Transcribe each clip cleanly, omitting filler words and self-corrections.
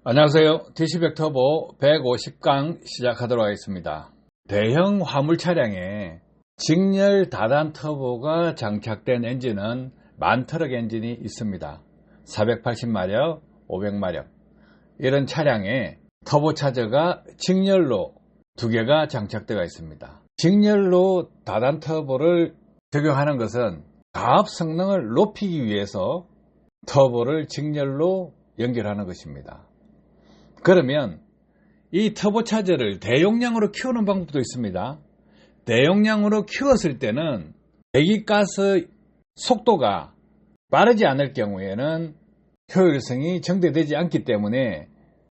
안녕하세요. DC100 터보 150강 시작하도록 하겠습니다. 대형 화물 차량에 직렬 다단 터보가 장착된 엔진은 만트럭 엔진이 있습니다. 480마력, 500마력 이런 차량에 터보차저가 직렬로 두 개가 장착되어 있습니다. 직렬로 다단 터보를 적용하는 것은 가압 성능을 높이기 위해서 터보를 직렬로 연결하는 것입니다. 그러면 이 터보차저를 대용량으로 키우는 방법도 있습니다. 대용량으로 키웠을 때는 배기가스 속도가 빠르지 않을 경우에는 효율성이 증대되지 않기 때문에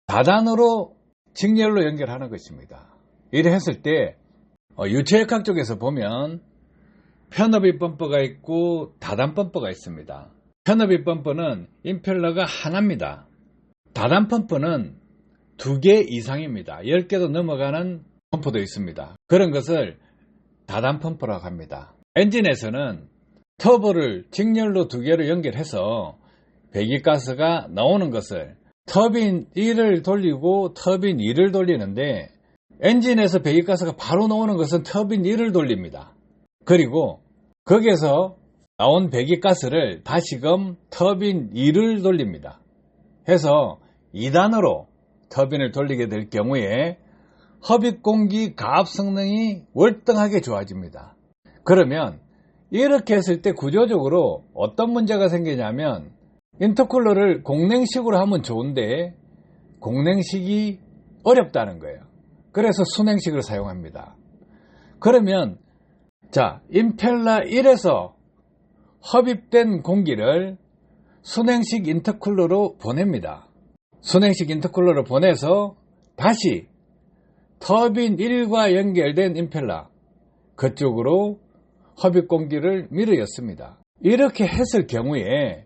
다단으로 직렬로 연결하는 것입니다. 이래 했을 때 유체역학 쪽에서 보면 편업입 범퍼가 있고 다단 범퍼가 있습니다. 편업입 범퍼는 임펠러가 하나입니다. 다단 범퍼는 2개 이상입니다. 10개도 넘어가는 펌프도 있습니다. 그런 것을 다단 펌프라고 합니다. 엔진에서는 터보를 직렬로 2개로 연결해서 배기가스가 나오는 것을 터빈 1을 돌리고 터빈 2를 돌리는데, 엔진에서 배기가스가 바로 나오는 것은 터빈 1을 돌립니다. 그리고 거기에서 나온 배기가스를 다시금 터빈 2를 돌립니다. 해서 2단으로 터빈을 돌리게 될 경우에 흡입공기 가압 성능이 월등하게 좋아집니다. 그러면 이렇게 했을 때 구조적으로 어떤 문제가 생기냐면, 인터쿨러를 공냉식으로 하면 좋은데 공냉식이 어렵다는 거예요. 그래서 순냉식을 사용합니다. 그러면 임펠러 1에서 흡입된 공기를 순행식 인터쿨러로 보냅니다. 순행식 인터쿨러로 보내서 다시 터빈 1과 연결된 임펠러 그쪽으로 흡입 공기를 밀어였습니다. 이렇게 했을 경우에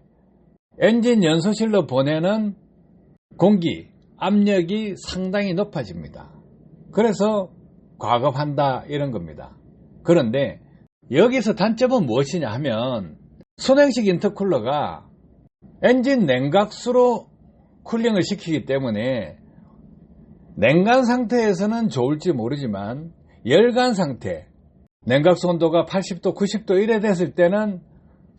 엔진 연소실로 보내는 공기 압력이 상당히 높아집니다. 그래서 과급한다 이런 겁니다. 그런데 여기서 단점은 무엇이냐 하면, 순행식 인터쿨러가 엔진 냉각수로 쿨링을 시키기 때문에 냉간 상태에서는 좋을지 모르지만 열간 상태, 냉각수 온도가 80도, 90도 이래 됐을 때는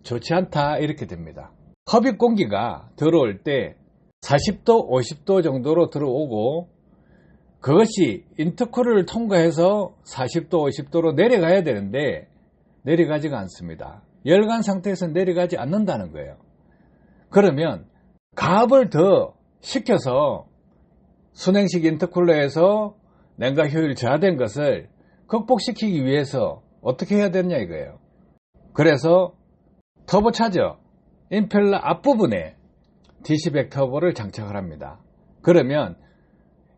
좋지 않다 이렇게 됩니다. 흡입 공기가 들어올 때 40도, 50도 정도로 들어오고, 그것이 인터쿨러를 통과해서 40도, 50도로 내려가야 되는데 내려가지가 않습니다. 열간 상태에서 내려가지 않는다는 거예요. 그러면 가압을 더 시켜서 순행식 인터쿨러에서 냉각 효율이 저하된 것을 극복시키기 위해서 어떻게 해야 되느냐 이거예요. 그래서 터보차저 임펠러 앞부분에 DC100 터보를 장착을 합니다. 그러면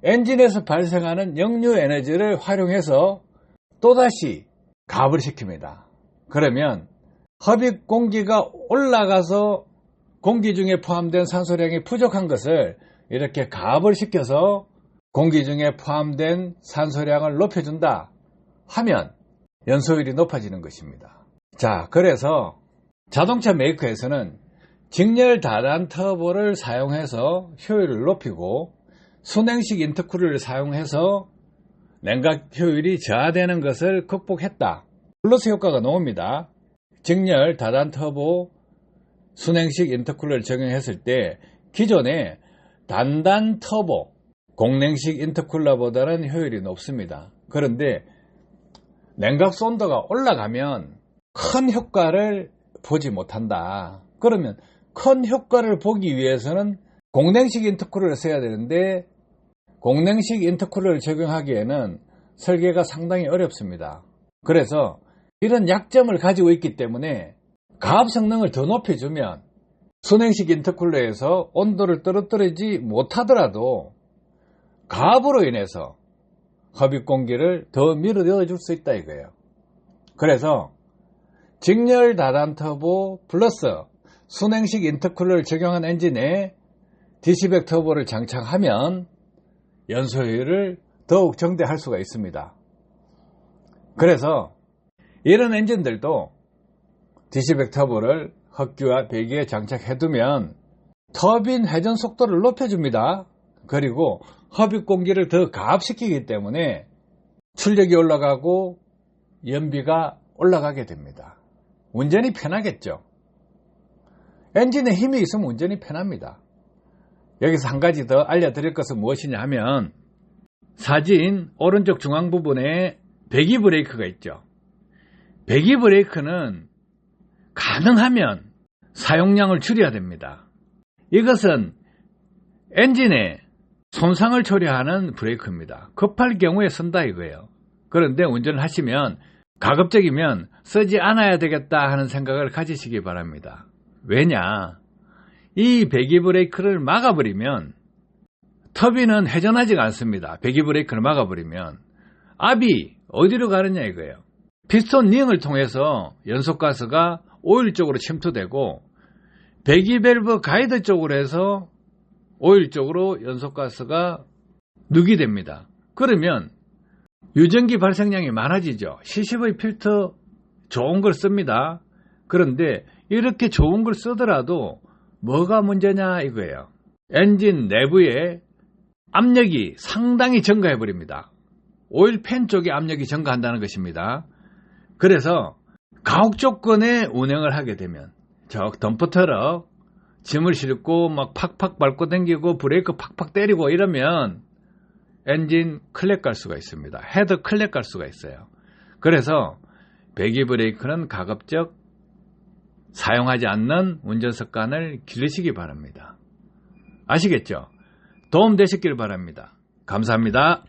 엔진에서 발생하는 역류 에너지를 활용해서 또다시 가압을 시킵니다. 그러면 흡입 공기가 올라가서 공기 중에 포함된 산소량이 부족한 것을 이렇게 가압을 시켜서 공기 중에 포함된 산소량을 높여준다 하면 연소율이 높아지는 것입니다. 그래서 자동차 메이커에서는 직렬 다단 터보를 사용해서 효율을 높이고, 순행식 인터쿨러를 사용해서 냉각 효율이 저하되는 것을 극복했다. 플러스 효과가 나옵니다. 직렬 다단 터보 순행식 인터쿨러를 적용했을 때 기존의 단단 터보 공냉식 인터쿨러보다는 효율이 높습니다. 그런데 냉각수 온도가 올라가면 큰 효과를 보지 못한다. 그러면 큰 효과를 보기 위해서는 공냉식 인터쿨러를 써야 되는데, 공냉식 인터쿨러를 적용하기에는 설계가 상당히 어렵습니다. 그래서 이런 약점을 가지고 있기 때문에 가압 성능을 더 높여주면 순행식 인터쿨러에서 온도를 떨어뜨리지 못하더라도 가압으로 인해서 흡입 공기를 더 밀어넣어 줄 수 있다 이거예요. 그래서 직렬 다단 터보 플러스 순행식 인터쿨러를 적용한 엔진에 DC100 터보를 장착하면 연소율을 더욱 증대할 수가 있습니다. 그래서 이런 엔진들도 DC100 터보를 흡기와 배기에 장착해두면 터빈 회전 속도를 높여줍니다. 그리고 흡입 공기를 더 가압시키기 때문에 출력이 올라가고 연비가 올라가게 됩니다. 운전이 편하겠죠. 엔진에 힘이 있으면 운전이 편합니다. 여기서 한 가지 더 알려드릴 것은 무엇이냐 하면 사진 오른쪽 중앙 부분에 배기 브레이크가 있죠. 배기 브레이크는 가능하면 사용량을 줄여야 됩니다. 이것은 엔진에 손상을 초래하는 브레이크입니다. 급할 경우에 쓴다 이거예요. 그런데 운전을 하시면 가급적이면 쓰지 않아야 되겠다 하는 생각을 가지시기 바랍니다. 왜냐? 이 배기 브레이크를 막아버리면 터빈은 회전하지가 않습니다. 배기 브레이크를 막아버리면 압이 어디로 가느냐 이거예요. 피스톤 링을 통해서 연소가스가 오일 쪽으로 침투되고 배기 밸브 가이드 쪽으로 해서 오일 쪽으로 연소가스가 누기됩니다. 그러면 유전기 발생량이 많아지죠. CCV 필터 좋은 걸 씁니다. 그런데 이렇게 좋은 걸 쓰더라도 뭐가 문제냐 이거예요. 엔진 내부에 압력이 상당히 증가해버립니다. 오일팬 쪽에 압력이 증가한다는 것입니다. 그래서 가혹 조건의 운행을 하게 되면 저 덤프트럭 짐을 싣고 막 팍팍 밟고 당기고 브레이크 팍팍 때리고 이러면 엔진 클랙 갈 수가 있습니다. 헤드 클랙 갈 수가 있어요. 그래서 배기 브레이크는 가급적 사용하지 않는 운전 습관을 기르시기 바랍니다. 아시겠죠? 도움 되셨길 바랍니다. 감사합니다.